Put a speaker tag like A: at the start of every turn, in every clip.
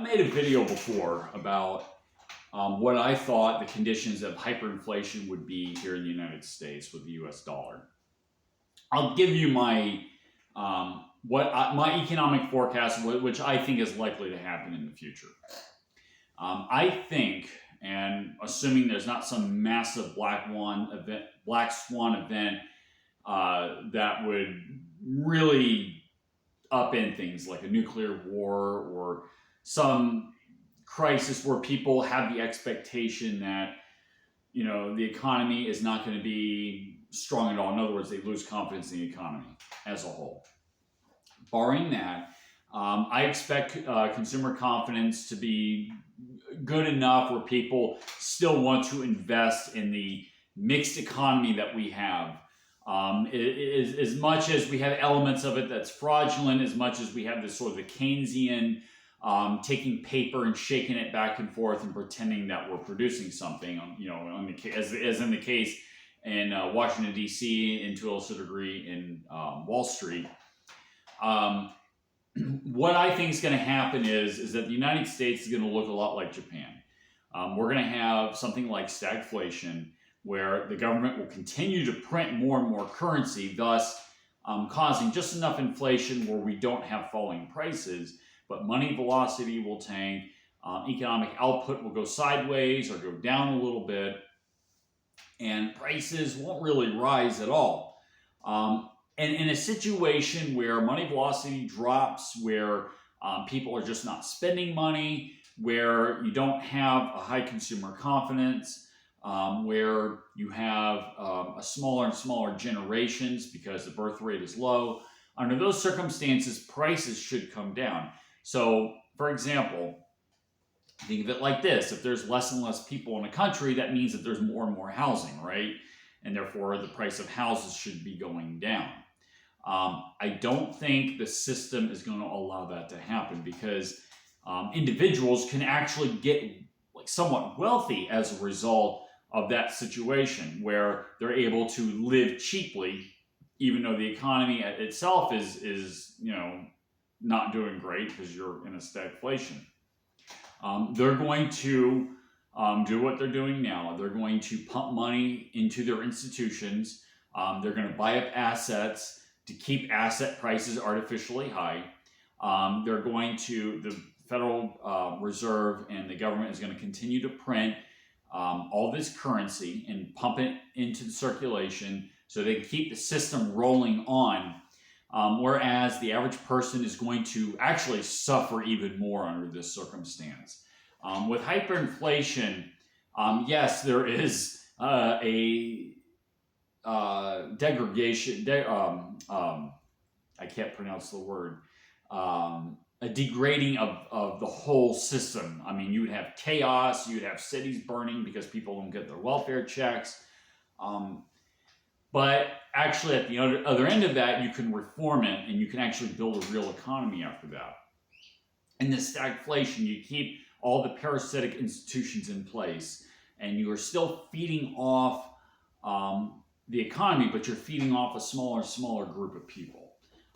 A: I made a video before about what I thought the conditions of hyperinflation would be here in the United States with the U.S. dollar. I'll give you my my economic forecast, which I think is likely to happen in the future. I think, and assuming there's not some massive black swan event that would really upend things like a nuclear war or some crisis where people have the expectation that the economy is not going to be strong at all. In other words, they lose confidence in the economy as a whole. Barring that, I expect consumer confidence to be good enough where people still want to invest in the mixed economy that we have. As much as we have elements of it that's fraudulent, as much as we have this sort of the Keynesian taking paper and shaking it back and forth and pretending that we're producing something, as in the case in Washington, D.C., and to a lesser degree in Wall Street. What I think is going to happen is that the United States is going to look a lot like Japan. We're going to have something like stagflation, where the government will continue to print more and more currency, thus causing just enough inflation where we don't have falling prices, but money velocity will tank, economic output will go sideways or go down a little bit, and prices won't really rise at all. And in a situation where money velocity drops, where people are just not spending money, where you don't have a high consumer confidence, where you have a smaller and smaller generations because the birth rate is low, under those circumstances, prices should come down. So, for example, think of it like this. If there's less and less people in a country, that means that there's more and more housing, right? And therefore, the price of houses should be going down. I don't think the system is going to allow that to happen because individuals can actually get somewhat wealthy as a result of that situation where they're able to live cheaply, even though the economy itself is not doing great because you're in a stagflation. They're going to do what they're doing now. They're going to pump money into their institutions. They're going to buy up assets to keep asset prices artificially high. The Federal Reserve and the government is going to continue to print all this currency and pump it into the circulation so they can keep the system rolling on. Whereas the average person is going to actually suffer even more under this circumstance. With hyperinflation, yes, there is a degradation. I can't pronounce the word. A degrading of the whole system. I mean, you would have chaos. You would have cities burning because people don't get their welfare checks. But actually, at the other end of that, you can reform it and you can actually build a real economy after that. In this stagflation, you keep all the parasitic institutions in place and you are still feeding off the economy, but you're feeding off a smaller group of people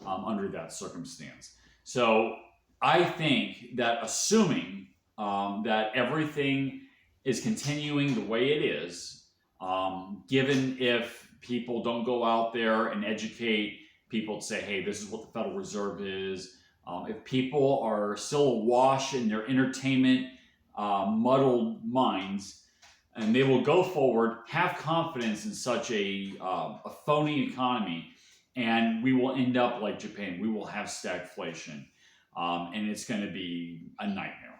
A: under that circumstance. So I think that assuming that everything is continuing the way it is, given if people don't go out there and educate people to say, hey, this is what the Federal Reserve is. If people are still awash in their entertainment, muddled minds, and they will go forward, have confidence in such a phony economy, and we will end up like Japan. We will have stagflation, and it's going to be a nightmare.